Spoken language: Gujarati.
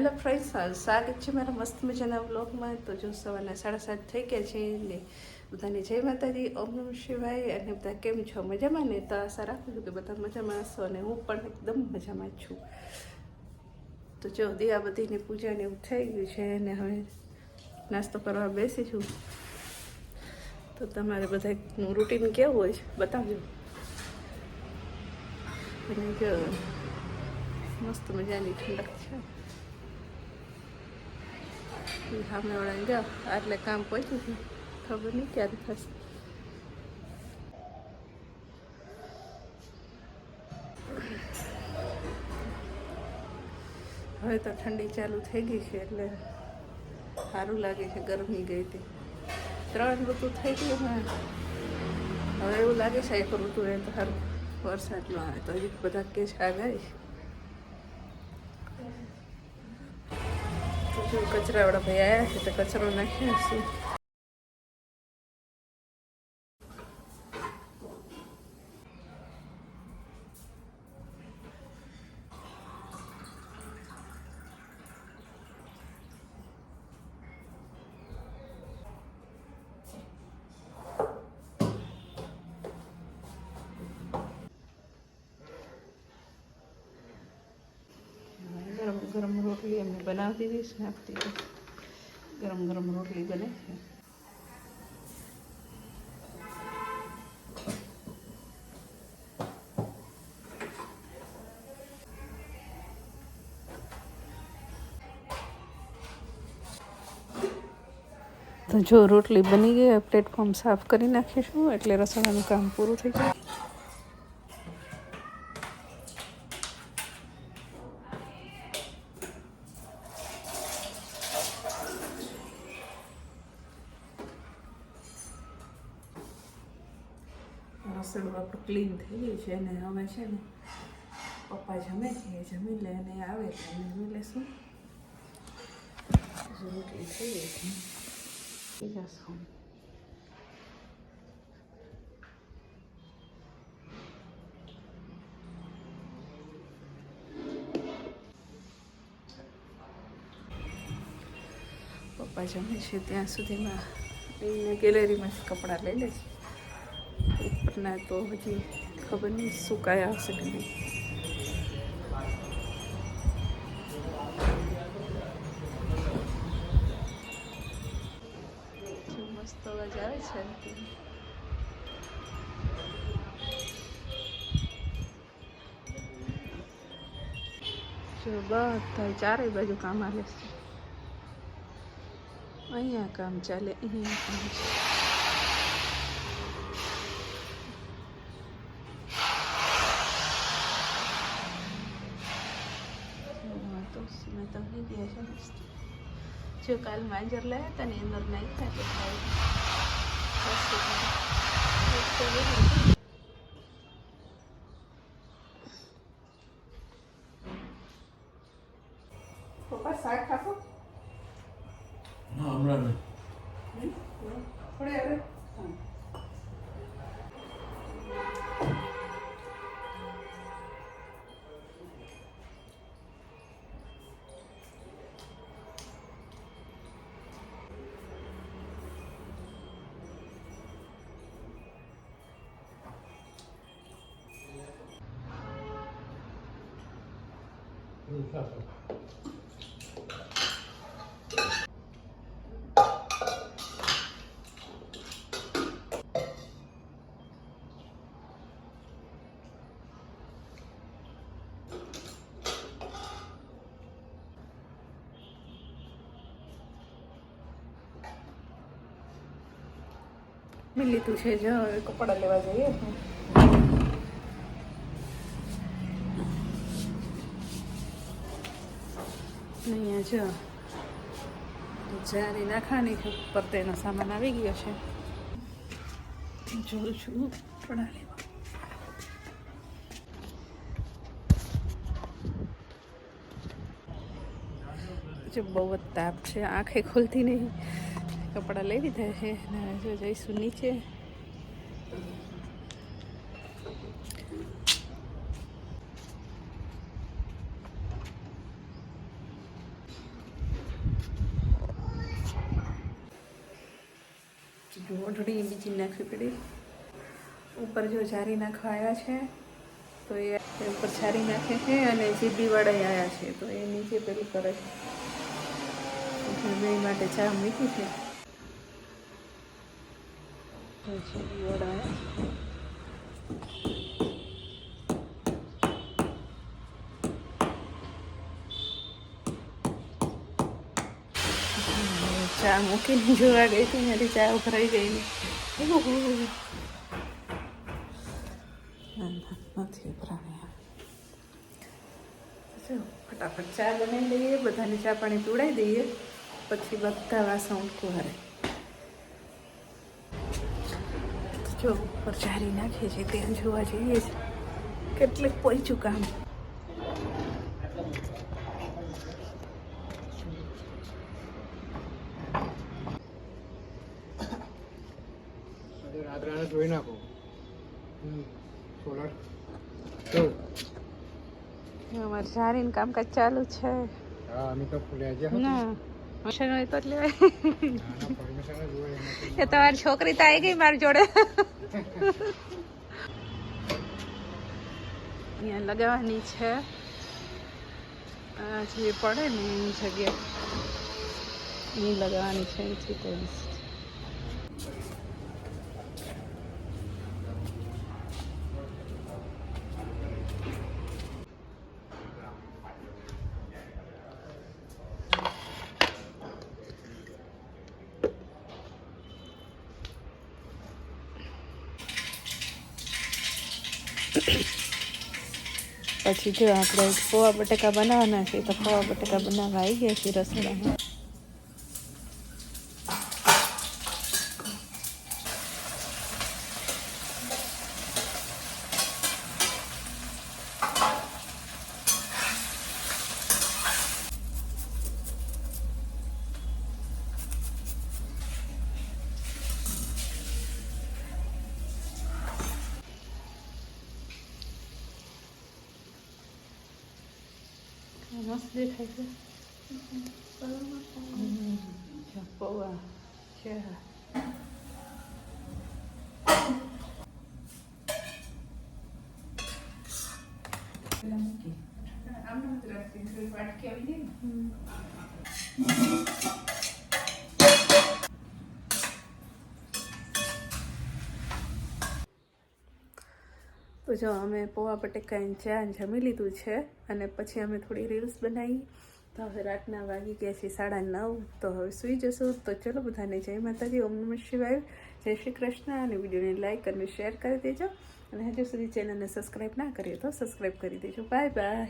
હેલો ફ્રેન્ડ્સ, સ્વાગત છે મારા મસ્ત મજાના વ્લોગમાં. તો જો સવારના 7:30 થઈ ગયા છે ને બધાને જય માતાજી, ઓમ નમઃ શિવાય. અને બધા કેમ છો? મજામાં ને? તો આશા રાખું છું કે બધા મજામાં હશો અને હું પણ એકદમ મજામાં છું. તો જો દિયાબતીની પૂજા ને એવું થઈ ગયું છે અને હવે નાસ્તો કરવા બેસીશું. તો તમારે બધાનું રૂટીન કેવું હોય છે બતાવજો. અને જો મસ્ત મજાની ઠંડક છે. સામે વાળાને જાઓ એટલે કામ પહોંચ્યું છે, ખબર નહીં ક્યારે થશે. હવે તો ઠંડી ચાલુ થઈ ગઈ છે એટલે સારું લાગે છે. ગરમી ગઈ હતી, 3 ઋતુ થઈ ગઈ ને હવે એવું લાગે છે એક ઋતુ એ તો સારું વરસાદ ન આવે તો હજી બધા કે છે આગાહી. તો જો કચરાવાળા ભાઈ આવ્યા છે તો કચરો નાખ્યા છે. ગરમ ગરમ રોટલી એમને બનાવી દીધી છે, આપતી ગરમ ગરમ રોટલી બને છે. તો જો રોટલી બની ગઈ, પ્લેટફોર્મ સાફ કરી નાખીશું એટલે રસોડાનું કામ પૂરું થઈ જાય. રસોડું આપણું ક્લીન થઈ ગયું છે અને હવે છે ને પપ્પા જમે છે, જમી લે અને આવે તો અમે જમી લેશું. રોટલી થઈ ગઈ છે, જશું. પપ્પા જમે છે ત્યાં સુધીમાં એને ગેલેરીમાંથી કપડાં લઈ લે છે. ઉપરના તો હજી ખબર નહીં સુકાયા હશે કે નહીં. મસ્ત અવાજ આવે છે. જો બધા ચારેય બાજુ કામ આવે છે. અહીંયા કામ ચાલે, અહીંયા કામ છે. તો મેં તો નહીં ગયા છે મસ્ત. જો કાલ માંજર લાવ્યા હતા ને અંદર નાખ્યા તો પપ્પા શાક ખાશો? ના, હમણાં નહીં. થોડી હવે મેં લીધું છે. જો હવે કપડાં લેવા જઈએ. અહીંયા જો જારી નાખવાની ઉપર તેનો સામાન આવી ગયો છે. જોઉં છું કપડાં લેવા. જો બહુ જ તાપ છે, આંખે ખુલતી નહીં. કપડાં લઈ લીધા છે અને જો જઈશું નીચે. ઓઢણી બીજી નાખવી પડી. ઉપર જો જારી નાખવા આવ્યા છે તો એ ઉપર જારી નાખે છે અને જીબીવાળા આવ્યા છે તો એ નીચે પેલું કરે છે. બે માટે ચા મૂકી છે. જીબીવાળા આવ્યા છે. ચા મૂકીને જોવા ગઈ હતી મારી ચા ઉભરાઈ ગઈ ને નથી ઉભરાણી. ફટાફટ ચા બનાવી દઈએ, બધાને ચા પાણી પીવડાવી દઈએ, પછી બધા વાસણ ઉટકું હારે. જો ઉપર જારી નાખે છે ત્યાં જોવા જઈએ છે કેટલીક પહોંચ્યું કામ. રાત્રે ધોઈ નાખો. સોલર અમારે જારીને કામકાજ ચાલુ છે. હા અમે તો ફૂલ્યા છે. ના મશીન હોય તો જ લેવાય. પરમિશન જ હોય એ તમારી છોકરી તો આવી ગઈ મારી જોડે. અહીંયા લગાવવાની છે આ જે પડે ને એની જગ્યા અહીં લગાવવાની છે. અહીંથી તો પછી જો આપણે પૌવા બટેકા બનાવવાના છે તો પૌવા બટેકા બનાવવા આવી ગયા છે રસોડામાં. મસ્ત દેખાય છે પૌવા છે. તો જો અમે પૌવા બટેકાની ચા જમી લીધું છે અને પછી અમે થોડી રીલ્સ બનાવી. તો હવે રાતના વાગી ગયા છે 9:30. તો હવે સૂઈ જશું. તો ચલો બધાને જય માતાજી, ઓમ નમઃ શિવાય, જય શ્રી કૃષ્ણ. અને વિડીયોને લાઈક અને શેર કરી દેજો અને હજુ સુધી ચેનલને સબસ્ક્રાઈબ ના કરીએ તો સબસ્ક્રાઈબ કરી દેજો. Bye bye.